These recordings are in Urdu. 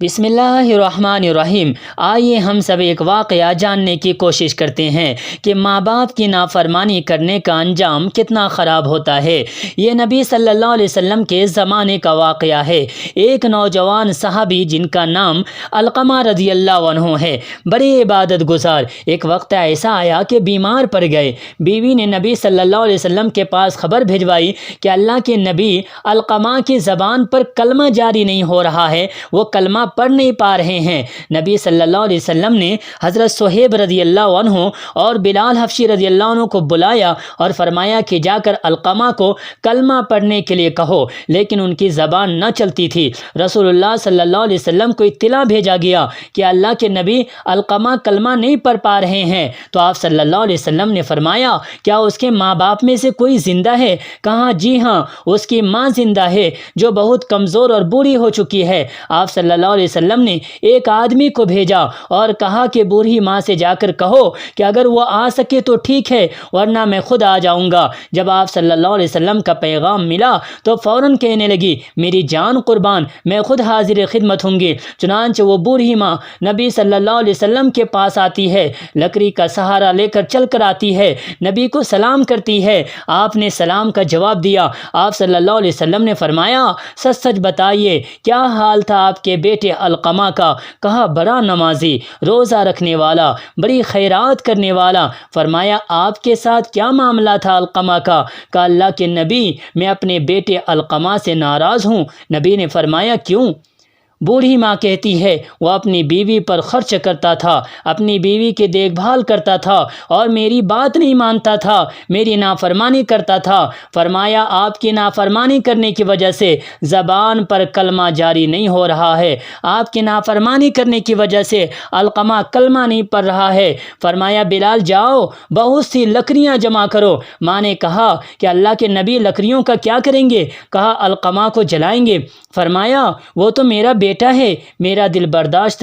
بسم اللہ الرحمن الرحیم۔ آئیے ہم سب ایک واقعہ جاننے کی کوشش کرتے ہیں کہ ماں باپ کی نافرمانی کرنے کا انجام کتنا خراب ہوتا ہے۔ یہ نبی صلی اللہ علیہ وسلم کے زمانے کا واقعہ ہے۔ ایک نوجوان صحابی جن کا نام علقمہ رضی اللہ عنہ ہے، بڑے عبادت گزار، ایک وقت ایسا آیا کہ بیمار پڑ گئے۔ بیوی نے نبی صلی اللہ علیہ وسلم کے پاس خبر بھجوائی کہ اللہ کے نبی علقمہ کی زبان پر کلمہ جاری نہیں ہو رہا ہے، وہ کلمہ پڑھ نہیں پا رہے ہیں۔ نبی صلی اللہ علیہ وسلم نے حضرت صہیب رضی اللہ عنہ اور بلال حبشی رضی اللہ عنہ کو بلایا اور فرمایا کہ جا کر علقمہ کو کلمہ پڑھنے کے لیے کہو، لیکن ان کی زبان نہ چلتی تھی۔ رسول اللہ صلی اللہ علیہ وسلم کو اطلاع بھیجا گیا کہ اللہ کے نبی علقمہ کلمہ نہیں پڑھ پا رہے ہیں، تو آپ صلی اللہ علیہ وسلم نے فرمایا کیا اس کے ماں باپ میں سے کوئی زندہ ہے؟ کہا جی ہاں، اس کی ماں زندہ ہے جو بہت کمزور اور بوڑھی ہو چکی ہے۔ آپ صلی اللہ علیہ وسلم نے ایک آدمی کو بھیجا اور کہا کہ بوڑھی ماں سے جا کر کہو کہ اگر وہ آ سکے تو ٹھیک ہے، ورنہ میں خود آ جاؤں گا۔ جب آپ صلی اللہ علیہ وسلم کا پیغام ملا تو فوراً کہنے لگی میری جان قربان، میں خود حاضر خدمت ہوں گی۔ چنانچہ وہ بوڑھی ماں نبی صلی اللہ علیہ وسلم کے پاس آتی ہے، لکڑی کا سہارا لے کر چل کر آتی ہے، نبی کو سلام کرتی ہے۔ آپ نے سلام کا جواب دیا۔ آپ صلی اللہ علیہ وسلم نے فرمایا سچ سچ بتائیے کیا حال تھا آپ کے بیٹے علقمہ کا؟ کہا بڑا نمازی، روزہ رکھنے والا، بڑی خیرات کرنے والا۔ فرمایا آپ کے ساتھ کیا معاملہ تھا علقمہ کا؟ کہا اللہ کے نبی، میں اپنے بیٹے علقمہ سے ناراض ہوں۔ نبی نے فرمایا کیوں؟ بوڑھی ماں کہتی ہے وہ اپنی بیوی پر خرچ کرتا تھا، اپنی بیوی کی دیکھ بھال کرتا تھا اور میری بات نہیں مانتا تھا، میری نافرمانی کرتا تھا۔ فرمایا آپ کی نافرمانی کرنے کی وجہ سے زبان پر کلمہ جاری نہیں ہو رہا ہے، آپ کی نافرمانی کرنے کی وجہ سے علقمہ کلمہ نہیں پڑھ رہا ہے۔ فرمایا بلال جاؤ بہت سی لکڑیاں جمع کرو۔ ماں نے کہا کہ اللہ کے نبی لکڑیوں کا کیا کریں گے؟ کہا علقمہ کو جلائیں گے۔ فرمایا وہ تو میرا بیٹا ہے، میرا دل برداشت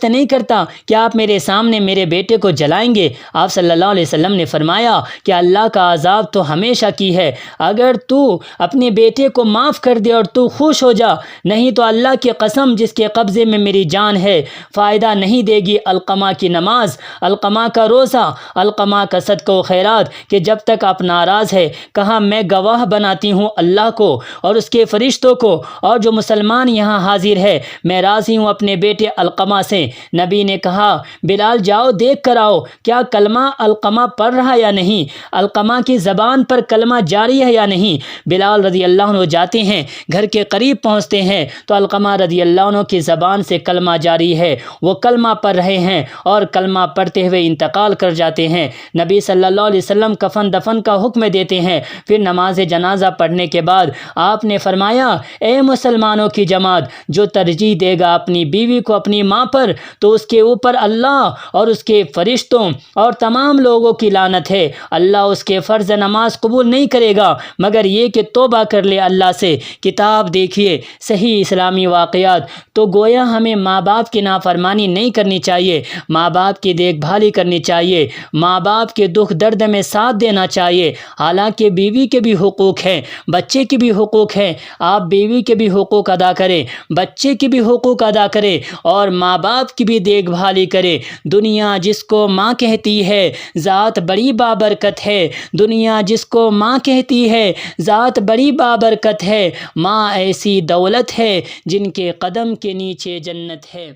نہیں کرتا کہ آپ میرے سامنے میرے بیٹے کو جلائیں گے۔ آپ صلی اللہ علیہ وسلم نے فرمایا کہ اللہ کا عذاب تو ہمیشہ کی ہے، اگر تو اپنے بیٹے کو معاف کر دے اور تو خوش ہو جا، نہیں تو اللہ کی قسم جس کے قبضے میں میری جان ہے، فائدہ نہیں دے گی علقمہ کی نماز، علقمہ کا روزہ، علقمہ کا صدقہ و خیرات کہ جب تک آپ ناراض ہے۔ کہا میں گواہ بناتی ہوں اللہ کو اور اس کے فرشتوں کو اور جو مسلمان یہاں حاضر ہے، میں راضی ہوں اپنے بیٹے علقمہ سے۔ نبی نے کہا بلال جاؤ دیکھ کر آؤ کیا کلمہ علقمہ پڑھ رہا یا نہیں، علقمہ کی زبان پر کلمہ جاری ہے یا نہیں۔ بلال رضی اللہ عنہ جاتے ہیں، گھر کے قریب پہنچتے ہیں تو علقمہ رضی اللہ عنہ کی زبان سے کلمہ جاری ہے، وہ کلمہ پڑھ رہے ہیں اور کلمہ پڑھتے ہوئے انتقال کر جاتے ہیں۔ نبی صلی اللہ علیہ وسلم کفن دفن کا حکم دیتے ہیں۔ پھر نماز جنازہ پڑھنے کے بعد آپ نے فرمایا اے مسلمانوں کی جماعت، جو ترجیح دے گا اپنی بیوی کو اپنی ماں پر تو اس کے اوپر اللہ اور اس کے فرشتوں اور تمام لوگوں کی لعنت ہے۔ اللہ اس کے فرض نماز قبول نہیں کرے گا مگر یہ کہ توبہ کر لے اللہ سے۔ کتاب دیکھیے صحیح اسلامی واقعات۔ تو گویا ہمیں ماں باپ کی نافرمانی نہیں کرنی چاہیے، ماں باپ کی دیکھ بھالی کرنی چاہیے، ماں باپ کے دکھ درد میں ساتھ دینا چاہیے۔ حالانکہ بیوی کے بھی حقوق ہیں، بچے کے بھی حقوق ہیں، آپ بیوی کے بھی حقوق ادا کریں، بچے کے بھی حقوق ادا کریں اور ماں باپ کی بھی دیکھ بھالی کرے۔ دنیا جس کو ماں کہتی ہے ذات بڑی بابرکت ہے، دنیا جس کو ماں کہتی ہے ذات بڑی بابرکت ہے، ماں ایسی دولت ہے جن کے قدم کے نیچے جنت ہے۔